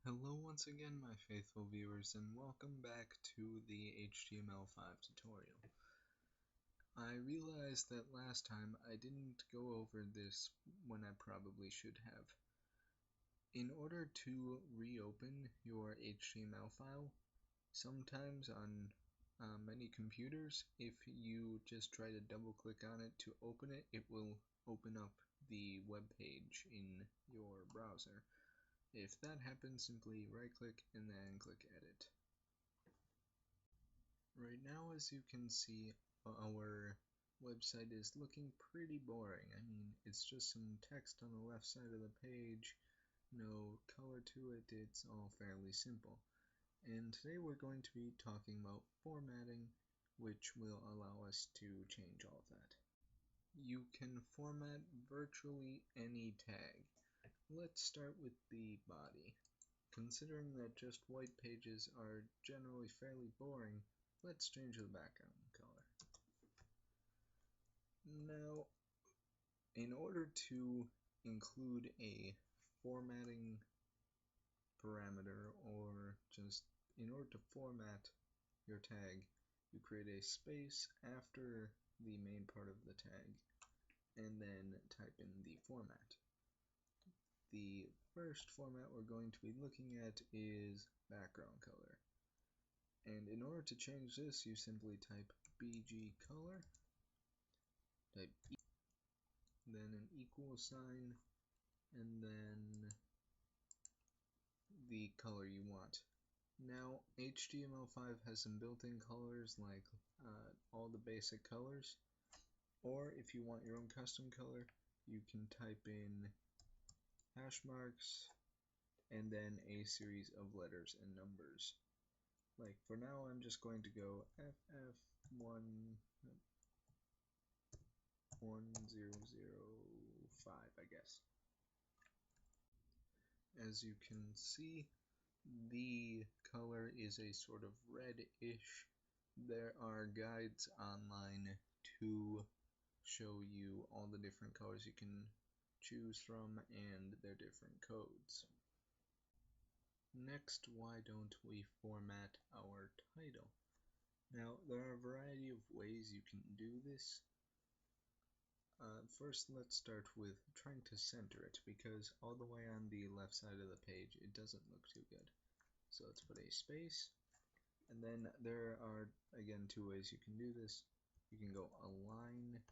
Hello once again, my faithful viewers, and welcome back to the HTML5 tutorial. I realized that last time I didn't go over this when I probably should have. In order to reopen your HTML file, sometimes on many computers, if you just try to double click on it to open it, it will open up the web page in your browser. If that happens, simply right click and then click edit. Right now, as you can see, our website is looking pretty boring. I mean, it's just some text on the left side of the page, no color to it, it's all fairly simple. And today we're going to be talking about formatting, which will allow us to change all of that. You can format virtually any tag. Let's start with the body. Considering that just white pages are generally fairly boring, let's change the background color. Now, in order to include a formatting parameter, or just in order to format your tag, you create a space after the main part of the tag, and then type in the format. The first format we're going to be looking at is background color. And in order to change this, you simply type BG color, type E, then an equal sign, and then the color you want. Now, HTML5 has some built-in colors like all the basic colors, or if you want your own custom color, you can type in hash marks and then a series of letters and numbers. Like for now, I'm just going to go FF1005, I guess. As you can see, the color is a sort of reddish. There are guides online to show you all the different colors you can choose from and their different codes. Next, why don't we format our title? Now, there are a variety of ways you can do this. First, let's start with trying to center it, because all the way on the left side of the page, it doesn't look too good. So let's put a space, and then there are, again, two ways you can do this. You can go align,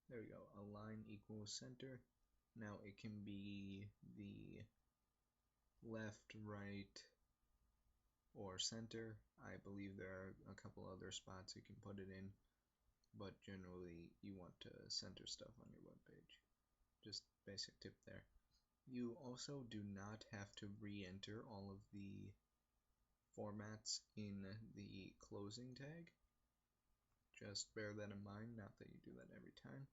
there we go, align equals center. Now it can be the left, right, or center. I believe there are a couple other spots you can put it in, but generally you want to center stuff on your web page. Just basic tip there. You also do not have to re-enter all of the formats in the closing tag. Just bear that in mind, not that you do that every time.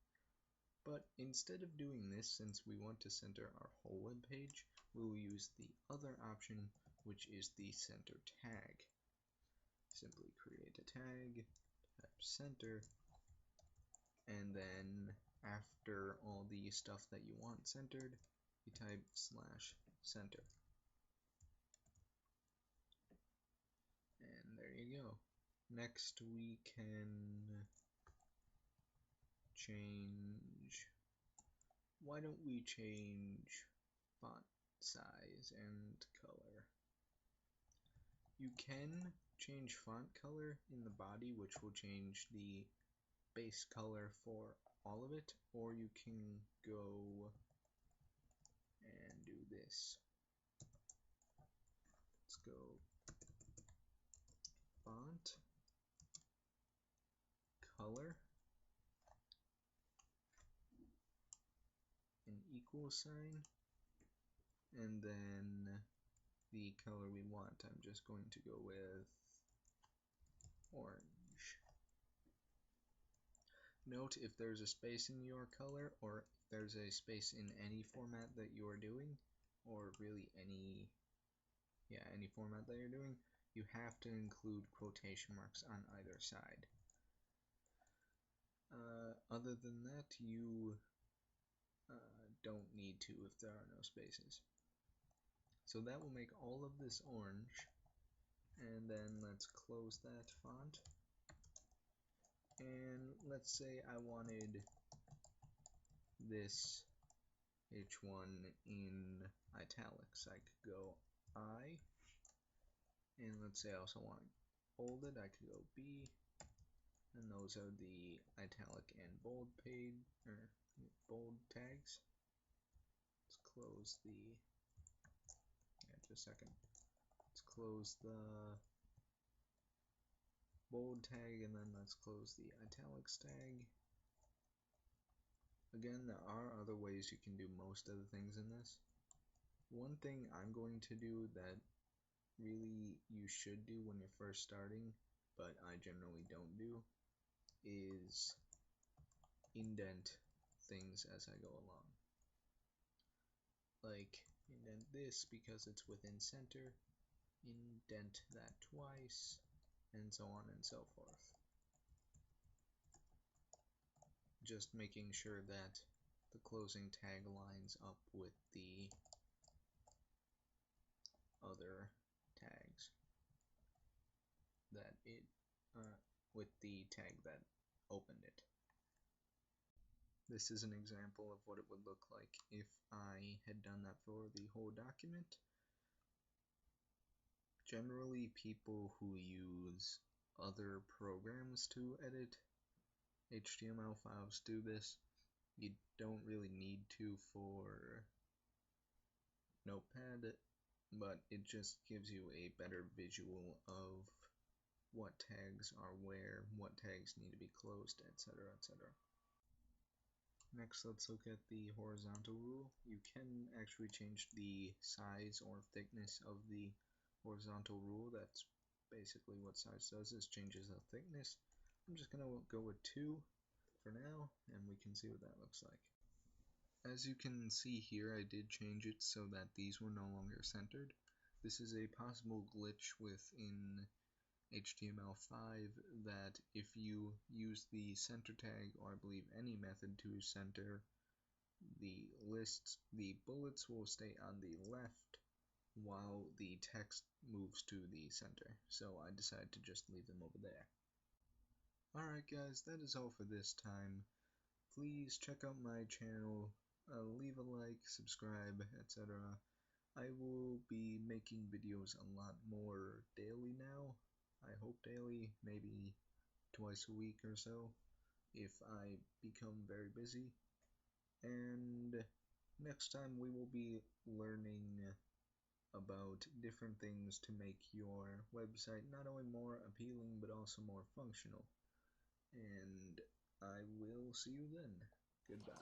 But instead of doing this, since we want to center our whole web page, we will use the other option, which is the center tag. Simply create a tag, type center, and then after all the stuff that you want centered, you type /center. And there you go. Next we can change, why don't we change font size and color. You can change font color in the body, which will change the base color for all of it, or you can go and do this. Let's go font color, an equal sign, and then the color we want. I'm just going to go with orange. Note if there's a space in your color, or if there's a space in any format that you are doing, or really any format that you're doing, you have to include quotation marks on either side. Other than that, you don't need to if there are no spaces. So that will make all of this orange, and then let's close that font. And let's say I wanted this H1 in italics. I could go I, and let's say I also want bolded. I could go B, and those are the italic and bold page or bold tags. Let's close the. Just a second. Let's close the bold tag, and then let's close the italics tag. Again, there are other ways you can do most of the things in this. One thing I'm going to do that really you should do when you're first starting, but I generally don't do, is indent things as I go along. Like, indent this because it's within center, indent that twice, and so on and so forth. Just making sure that the closing tag lines up with the other tags that it with the tag that opened it. This is an example of what it would look like if I had done that for the whole document. Generally, people who use other programs to edit HTML files do this. You don't really need to for Notepad, but it just gives you a better visual of what tags are where, what tags need to be closed, etc., etc. Next, let's look at the horizontal rule. You can actually change the size or thickness of the horizontal rule. That's basically what size does, is changes the thickness. I'm just going to go with 2 for now, and we can see what that looks like. As you can see here, I did change it so that these were no longer centered. This is a possible glitch within HTML5 that if you use the center tag, or I believe any method to center the lists, the bullets will stay on the left while the text moves to the center. So I decided to just leave them over there. Alright guys, that is all for this time. Please check out my channel, leave a like, subscribe, etc. I will be making videos a lot more daily now. I hope daily, maybe twice a week or so, if I become very busy. And next time we will be learning about different things to make your website not only more appealing but also more functional. And I will see you then. Goodbye.